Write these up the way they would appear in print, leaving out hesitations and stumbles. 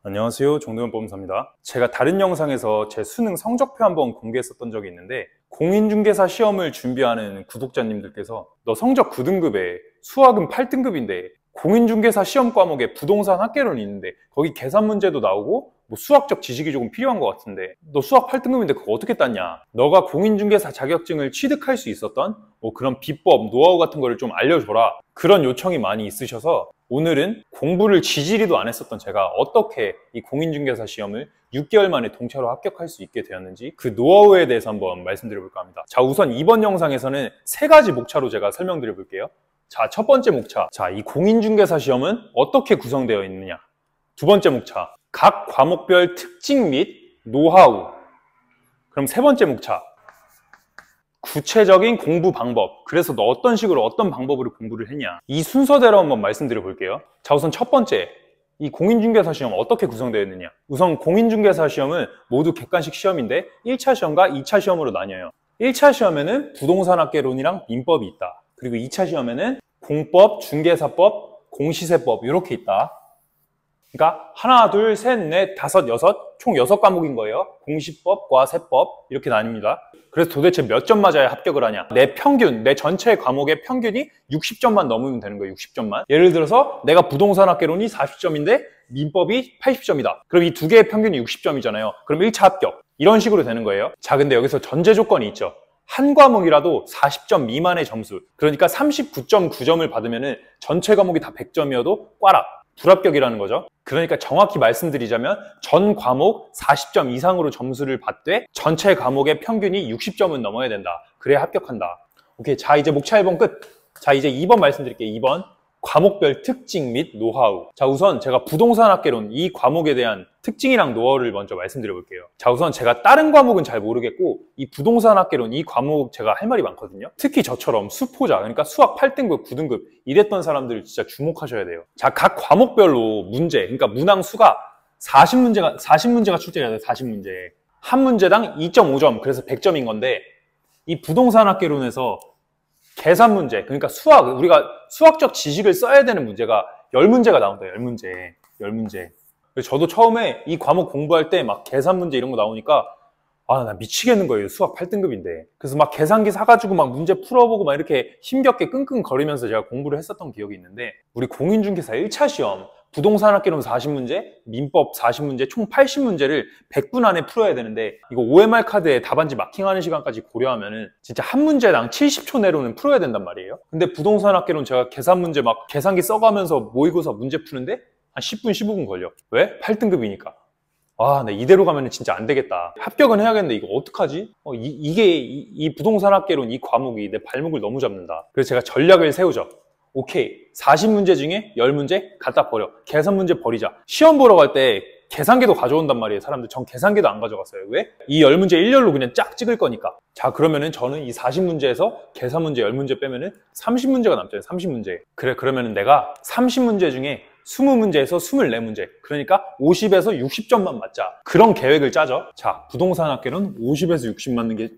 안녕하세요. 정동현 법무사입니다. 제가 다른 영상에서 제 수능 성적표 한번 공개했었던 적이 있는데 공인중개사 시험을 준비하는 구독자님들께서 너 성적 9등급에 수학은 8등급인데 공인중개사 시험 과목에 부동산 학개론이 있는데 거기 계산 문제도 나오고 뭐 수학적 지식이 조금 필요한 것 같은데 너 수학 8등급인데 그거 어떻게 땄냐? 너가 공인중개사 자격증을 취득할 수 있었던 뭐 그런 비법, 노하우 같은 거를 좀 알려줘라. 그런 요청이 많이 있으셔서 오늘은 공부를 지지리도 안 했었던 제가 어떻게 이 공인중개사 시험을 6개월 만에 동차로 합격할 수 있게 되었는지 그 노하우에 대해서 한번 말씀드려볼까 합니다. 자, 우선 이번 영상에서는 3가지 목차로 제가 설명드려 볼게요. 자, 첫 번째 목차. 자, 이 공인중개사 시험은 어떻게 구성되어 있느냐? 두 번째 목차. 각 과목별 특징 및 노하우. 그럼 세 번째 목차. 구체적인 공부 방법. 그래서 너 어떤 식으로 어떤 방법으로 공부를 했냐? 이 순서대로 한번 말씀드려 볼게요. 자, 우선 첫 번째. 이 공인중개사 시험 어떻게 구성되어 있느냐? 우선 공인중개사 시험은 모두 객관식 시험인데 1차 시험과 2차 시험으로 나뉘어요. 1차 시험에는 부동산학개론이랑 민법이 있다. 그리고 2차 시험에는 공법, 중개사법, 공시세법 이렇게 있다. 그러니까 하나, 둘, 셋, 넷, 다섯, 여섯 총 6과목인 거예요. 공시법과 세법 이렇게 나뉩니다. 그래서 도대체 몇 점 맞아야 합격을 하냐? 내 평균, 내 전체 과목의 평균이 60점만 넘으면 되는 거예요. 60점만. 예를 들어서 내가 부동산학개론이 40점인데 민법이 80점이다. 그럼 이 두 개의 평균이 60점이잖아요. 그럼 1차 합격. 이런 식으로 되는 거예요. 자, 근데 여기서 전제 조건이 있죠. 한 과목이라도 40점 미만의 점수, 그러니까 39.9점을 받으면 전체 과목이 다 100점이어도 꽈락, 불합격이라는 거죠. 그러니까 정확히 말씀드리자면 전 과목 40점 이상으로 점수를 받되 전체 과목의 평균이 60점은 넘어야 된다. 그래야 합격한다. 오케이, 자 이제 목차 1번 끝. 자 이제 2번 말씀드릴게요. 2번 과목별 특징 및 노하우. 자, 우선 제가 부동산학개론 이 과목에 대한 특징이랑 노하우를 먼저 말씀드려 볼게요. 자, 우선 제가 다른 과목은 잘 모르겠고 이 부동산학개론 이 과목 제가 할 말이 많거든요. 특히 저처럼 수포자, 그러니까 수학 8등급, 9등급 이랬던 사람들 진짜 주목하셔야 돼요. 자, 각 과목별로 문제, 그러니까 문항 수가 40문제가 출제가 돼요. 40문제. 한 문제당 2.5점, 그래서 100점인 건데 이 부동산학개론에서 계산 문제, 그러니까 우리가 수학적 지식을 써야 되는 문제가 10문제가 나온다. 10문제. 저도 처음에 이 과목 공부할 때 막 계산 문제 이런 거 나오니까 나 미치겠는 거예요. 수학 8등급인데. 그래서 막 계산기 사가지고 막 문제 풀어보고 막 이렇게 힘겹게 끙끙거리면서 제가 공부를 했었던 기억이 있는데 우리 공인중개사 1차 시험 부동산학개론 40문제, 민법 40문제, 총 80문제를 100분 안에 풀어야 되는데 이거 OMR 카드에 답안지 마킹하는 시간까지 고려하면은 진짜 한 문제당 70초 내로는 풀어야 된단 말이에요. 근데 부동산학개론 제가 계산 문제 막 계산기 써가면서 모의고사 문제 푸는데 한 10분, 15분 걸려. 왜? 8등급이니까. 나 이대로 가면 진짜 안 되겠다. 합격은 해야겠는데 이거 어떡하지? 이 부동산학개론 이 과목이 내 발목을 너무 잡는다. 그래서 제가 전략을 세우죠. 오케이, 40문제 중에 10문제 갖다 버려. 계산 문제 버리자. 시험 보러 갈 때 계산기도 가져온단 말이에요. 사람들. 전 계산기도 안 가져갔어요. 왜? 이 10문제 일렬로 그냥 쫙 찍을 거니까. 자, 그러면은 저는 이 40문제에서 계산 문제 10문제 빼면은 30문제가 남잖아요. 30문제. 그래, 그러면은 내가 30문제 중에 20문제에서 24문제. 그러니까 50에서 60점만 맞자. 그런 계획을 짜죠. 자, 부동산학개론 50에서 60 맞는 게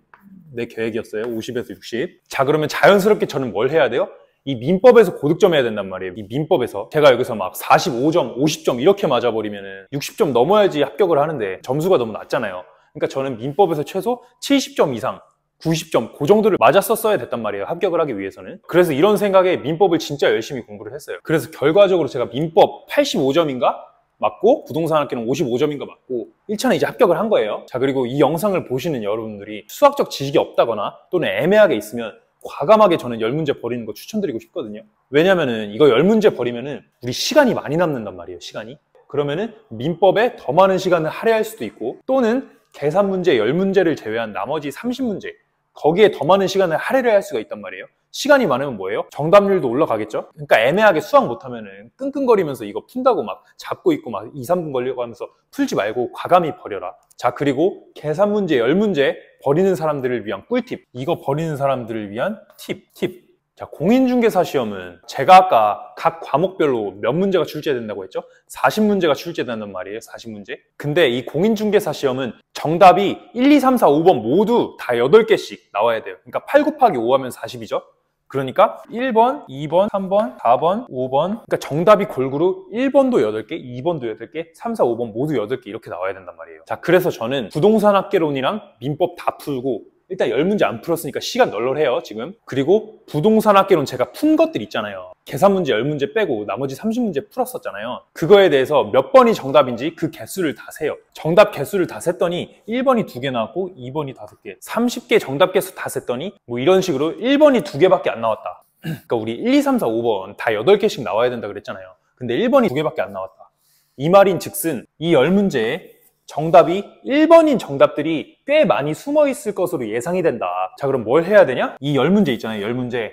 내 계획이었어요. 50에서 60. 자, 그러면 자연스럽게 저는 뭘 해야 돼요? 이 민법에서 고득점 해야 된단 말이에요. 이 민법에서 제가 여기서 막 45점, 50점 이렇게 맞아버리면은 60점 넘어야지 합격을 하는데 점수가 너무 낮잖아요. 그러니까 저는 민법에서 최소 70점 이상, 90점 그 정도를 맞았었어야 됐단 말이에요. 합격을 하기 위해서는. 그래서 이런 생각에 민법을 진짜 열심히 공부를 했어요. 그래서 결과적으로 제가 민법 85점인가? 맞고 부동산학개론 55점인가 맞고 1차는 이제 합격을 한 거예요. 자, 그리고 이 영상을 보시는 여러분들이 수학적 지식이 없다거나 또는 애매하게 있으면 과감하게 저는 10문제 버리는 거 추천드리고 싶거든요. 왜냐면은 이거 10문제 버리면은 우리 시간이 많이 남는단 말이에요. 시간이. 그러면은 민법에 더 많은 시간을 할애할 수도 있고 또는 계산 문제 10문제를 제외한 나머지 30문제 거기에 더 많은 시간을 할애를 할 수가 있단 말이에요. 시간이 많으면 뭐예요? 정답률도 올라가겠죠? 그러니까 애매하게 수학 못하면은 끙끙거리면서 이거 푼다고 막 잡고 있고 막 2, 3분 걸려고 하면서 풀지 말고 과감히 버려라. 자, 그리고 계산 문제 10문제 버리는 사람들을 위한 꿀팁. 이거 버리는 사람들을 위한 팁. 자, 공인중개사 시험은 제가 아까 각 과목별로 몇 문제가 출제된다고 했죠? 40문제가 출제된단 말이에요. 40문제. 근데 이 공인중개사 시험은 정답이 1, 2, 3, 4, 5번 모두 다 8개씩 나와야 돼요. 그러니까 8 곱하기 5 하면 40이죠? 그러니까 1번, 2번, 3번, 4번, 5번. 그러니까 정답이 골고루 1번도 8개, 2번도 8개, 3, 4, 5번 모두 8개 이렇게 나와야 된단 말이에요. 자, 그래서 저는 부동산 합계론이랑 민법 다 풀고 일단 10문제 안 풀었으니까 시간 널널해요, 지금. 그리고 부동산 합계론 제가 푼 것들 있잖아요. 계산 문제 10문제 빼고 나머지 30문제 풀었었잖아요. 그거에 대해서 몇 번이 정답인지 그 개수를 다 세요. 정답 개수를 다 셌더니 1번이 2개 나왔고 2번이 5개. 30개 정답 개수 다 셌더니 뭐 이런 식으로 1번이 2개밖에 안 나왔다. 그러니까 우리 1, 2, 3, 4, 5번 다 8개씩 나와야 된다 그랬잖아요. 근데 1번이 2개밖에 안 나왔다. 이 말인 즉슨 이 10문제에 정답이 1번인 정답들이 꽤 많이 숨어 있을 것으로 예상이 된다. 자, 그럼 뭘 해야 되냐? 이 10문제 있잖아요. 10문제.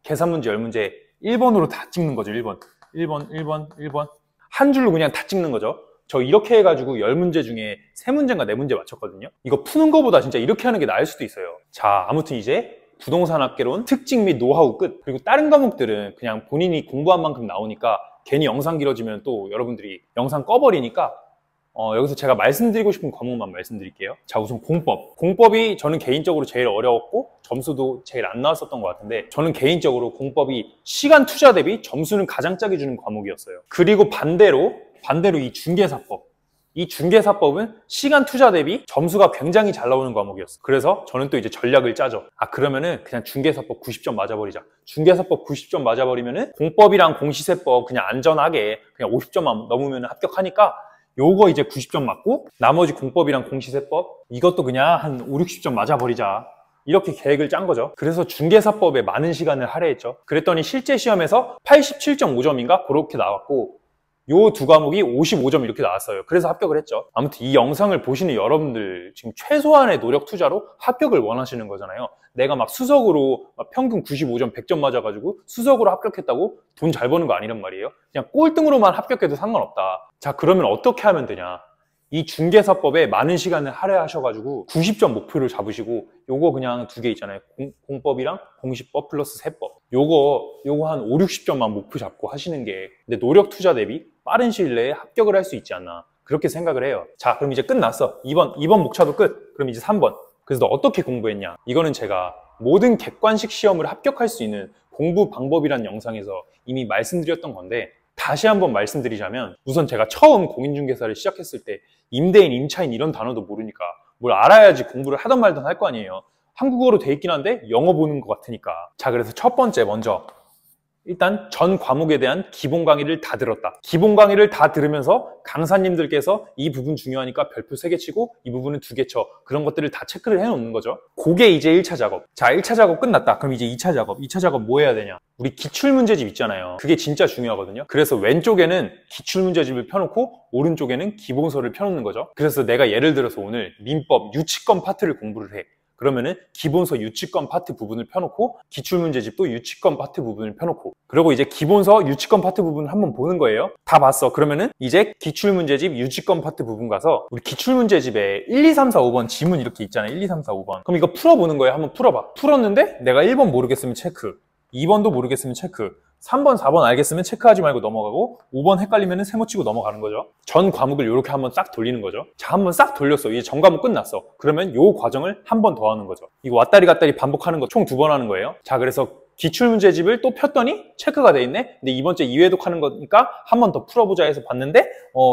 계산 문제 10문제. 1번으로 다 찍는 거죠. 1번. 1번, 1번, 1번. 한 줄로 그냥 다 찍는 거죠. 저 이렇게 해가지고 10문제 중에 3문제인가 4문제 맞췄거든요. 이거 푸는 거보다 진짜 이렇게 하는 게 나을 수도 있어요. 자, 아무튼 이제 부동산 합계론 특징 및 노하우 끝. 그리고 다른 과목들은 그냥 본인이 공부한 만큼 나오니까 괜히 영상 길어지면 또 여러분들이 영상 꺼버리니까 여기서 제가 말씀드리고 싶은 과목만 말씀드릴게요. 자, 우선 공법. 공법이 저는 개인적으로 제일 어려웠고 점수도 제일 안 나왔었던 것 같은데 저는 개인적으로 공법이 시간 투자 대비 점수는 가장 짜게 주는 과목이었어요. 그리고 반대로 이 중개사법. 이 중개사법은 시간 투자 대비 점수가 굉장히 잘 나오는 과목이었어요. 그래서 저는 또 이제 전략을 짜죠. 그러면은 그냥 중개사법 90점 맞아버리자. 중개사법 90점 맞아버리면은 공법이랑 공시세법 그냥 안전하게 그냥 50점만 넘으면 합격하니까 요거 이제 90점 맞고 나머지 공법이랑 공시세법 이것도 그냥 한 5, 60점 맞아버리자. 이렇게 계획을 짠 거죠. 그래서 중개사법에 많은 시간을 할애했죠. 그랬더니 실제 시험에서 87.5점인가? 그렇게 나왔고 요 두 과목이 55점 이렇게 나왔어요. 그래서 합격을 했죠. 아무튼 이 영상을 보시는 여러분들 지금 최소한의 노력 투자로 합격을 원하시는 거잖아요. 내가 막 수석으로 막 평균 95점, 100점 맞아가지고 수석으로 합격했다고 돈 잘 버는 거 아니란 말이에요. 그냥 꼴등으로만 합격해도 상관없다. 자, 그러면 어떻게 하면 되냐? 이 중개사법에 많은 시간을 할애하셔가지고 90점 목표를 잡으시고 요거 그냥 2개 있잖아요. 공법이랑 공시법 플러스 세법. 요거 한 5, 60점만 목표 잡고 하시는 게 근데 노력 투자 대비 빠른 시일 내에 합격을 할 수 있지 않나. 그렇게 생각을 해요. 자, 그럼 이제 끝났어. 2번 목차도 끝. 그럼 이제 3번. 그래서 너 어떻게 공부했냐? 이거는 제가 모든 객관식 시험을 합격할 수 있는 공부 방법이란 영상에서 이미 말씀드렸던 건데 다시 한번 말씀드리자면 우선 제가 처음 공인중개사를 시작했을 때 임대인, 임차인 이런 단어도 모르니까 뭘 알아야지 공부를 하던 말던 할 거 아니에요. 한국어로 돼 있긴 한데 영어 보는 것 같으니까. 자, 그래서 첫 번째 먼저 일단 전 과목에 대한 기본 강의를 다 들었다. 기본 강의를 다 들으면서 강사님들께서 이 부분 중요하니까 별표 3개 치고 이 부분은 2개 쳐. 그런 것들을 다 체크를 해놓는 거죠. 그게 이제 1차 작업. 자, 1차 작업 끝났다. 그럼 이제 2차 작업. 2차 작업 뭐 해야 되냐? 우리 기출문제집 있잖아요. 그게 진짜 중요하거든요. 그래서 왼쪽에는 기출문제집을 펴놓고 오른쪽에는 기본서를 펴놓는 거죠. 그래서 내가 예를 들어서 오늘 민법 유치권 파트를 공부를 해. 그러면은 기본서 유치권 파트 부분을 펴놓고 기출문제집도 유치권 파트 부분을 펴놓고 그리고 이제 기본서 유치권 파트 부분을 한번 보는 거예요. 다 봤어. 그러면은 이제 기출문제집 유치권 파트 부분 가서 우리 기출문제집에 1, 2, 3, 4, 5번 지문 이렇게 있잖아요. 1, 2, 3, 4, 5번. 그럼 이거 풀어보는 거예요. 한번 풀어봐. 풀었는데 내가 1번 모르겠으면 체크, 2번도 모르겠으면 체크, 3번, 4번 알겠으면 체크하지 말고 넘어가고 5번 헷갈리면 세모 치고 넘어가는 거죠. 전 과목을 이렇게 한번 싹 돌리는 거죠. 자, 한번 싹 돌렸어. 이제 전 과목 끝났어. 그러면 요 과정을 한 번 더 하는 거죠. 이거 왔다리 갔다리 반복하는 거 총 2번 하는 거예요. 자, 그래서 기출문제집을 또 폈더니 체크가 돼 있네. 근데 이번째 2회독 하는 거니까 한 번 더 풀어보자 해서 봤는데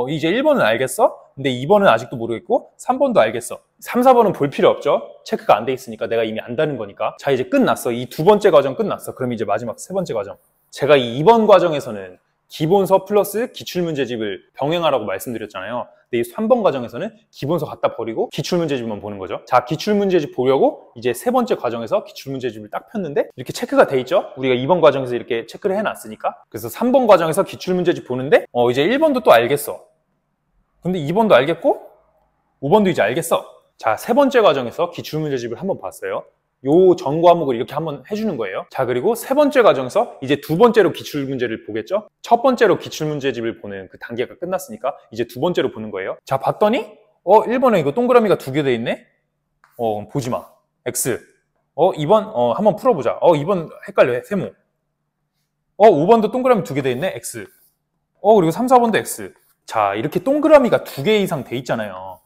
이제 1번은 알겠어. 근데 2번은 아직도 모르겠고 3번도 알겠어. 3, 4번은 볼 필요 없죠. 체크가 안 돼 있으니까 내가 이미 안다는 거니까. 자, 이제 끝났어. 이 2번째 과정 끝났어. 그럼 이제 마지막 3번째 과정. 제가 이 2번 과정에서는 기본서 플러스 기출문제집을 병행하라고 말씀드렸잖아요. 근데 이 3번 과정에서는 기본서 갖다 버리고 기출문제집만 보는 거죠. 자, 기출문제집 보려고 이제 3번째 과정에서 기출문제집을 딱 폈는데 이렇게 체크가 돼 있죠? 우리가 2번 과정에서 이렇게 체크를 해놨으니까. 그래서 3번 과정에서 기출문제집 보는데 이제 1번도 또 알겠어. 근데 2번도 알겠고 5번도 이제 알겠어. 자, 3번째 과정에서 기출문제집을 한번 봤어요. 요 전 과목을 이렇게 한번 해주는 거예요. 자, 그리고 3번째 과정에서 이제 2번째로 기출문제를 보겠죠? 첫 번째로 기출문제집을 보는 그 단계가 끝났으니까 이제 2번째로 보는 거예요. 자, 봤더니 1번에 이거 동그라미가 2개 돼 있네? 보지 마. X. 2번 한번 풀어보자. 2번 헷갈려. 세모. 5번도 동그라미 2개 돼 있네? X. 그리고 3, 4번도 X. 자, 이렇게 동그라미가 2개 이상 돼 있잖아요.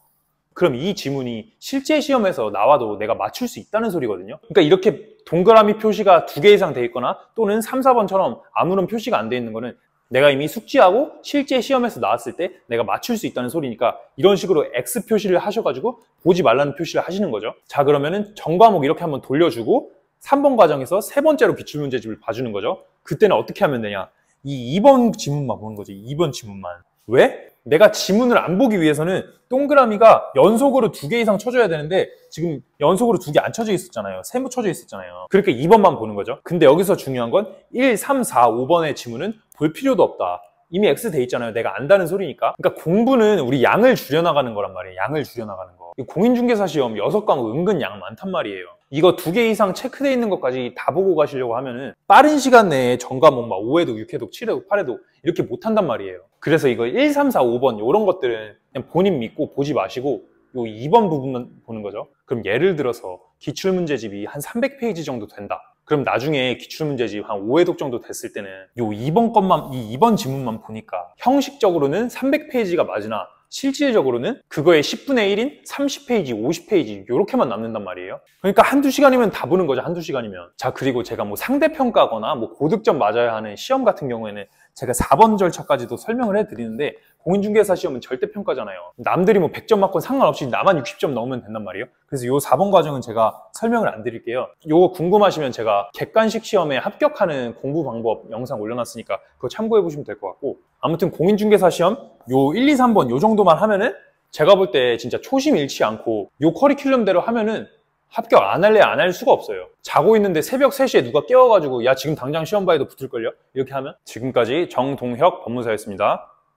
그럼 이 지문이 실제 시험에서 나와도 내가 맞출 수 있다는 소리거든요. 그러니까 이렇게 동그라미 표시가 2개 이상 돼 있거나 또는 3, 4번처럼 아무런 표시가 안 돼 있는 거는 내가 이미 숙지하고 실제 시험에서 나왔을 때 내가 맞출 수 있다는 소리니까 이런 식으로 X 표시를 하셔가지고 보지 말라는 표시를 하시는 거죠. 자, 그러면은 전 과목 이렇게 한번 돌려주고 3번 과정에서 세 번째로 기출문제집을 봐주는 거죠. 그때는 어떻게 하면 되냐? 이 2번 지문만 보는 거지. 2번 지문만. 왜? 내가 지문을 안 보기 위해서는 동그라미가 연속으로 2개 이상 쳐줘야 되는데 지금 연속으로 2개 안 쳐져 있었잖아요. 세모 쳐져 있었잖아요. 그러니까 2번만 보는 거죠. 근데 여기서 중요한 건 1, 3, 4, 5번의 지문은 볼 필요도 없다. 이미 X 돼 있잖아요. 내가 안다는 소리니까. 그러니까 공부는 우리 양을 줄여나가는 거란 말이에요. 양을 줄여나가는 거. 공인중개사 시험 6과목 은근 양 많단 말이에요. 이거 2개 이상 체크되어 있는 것까지 다 보고 가시려고 하면은 빠른 시간 내에 전 과목 막 5회독, 6회독, 7회독, 8회독 이렇게 못한단 말이에요. 그래서 이거 1, 3, 4, 5번 이런 것들은 그냥 본인 믿고 보지 마시고 요 2번 부분만 보는 거죠. 그럼 예를 들어서 기출문제집이 한 300페이지 정도 된다. 그럼 나중에 기출문제집 한 5회독 정도 됐을 때는 요 2번 것만, 이 2번 지문만 보니까 형식적으로는 300페이지가 맞으나 실질적으로는 그거의 10분의 1인 30페이지, 50페이지 이렇게만 남는단 말이에요. 그러니까 한두 시간이면 다 보는 거죠. 한두 시간이면. 자, 그리고 제가 뭐 상대평가거나 뭐 고득점 맞아야 하는 시험 같은 경우에는 제가 4번 절차까지도 설명을 해드리는데 공인중개사 시험은 절대평가잖아요. 남들이 뭐 100점 맞건 상관없이 나만 60점 넣으면 된단 말이에요. 그래서 요 4번 과정은 제가 설명을 안 드릴게요. 요거 궁금하시면 제가 객관식 시험에 합격하는 공부 방법 영상 올려놨으니까 그거 참고해 보시면 될 것 같고, 아무튼 공인중개사 시험 요 1, 2, 3번 요 정도만 하면은 제가 볼 때 진짜 초심 잃지 않고 요 커리큘럼대로 하면은 합격 안 할래 안 할 수가 없어요. 자고 있는데 새벽 3시에 누가 깨워가지고 야 지금 당장 시험 봐야 도 붙을걸요? 이렇게 하면. 지금까지 정동혁 법무사였습니다.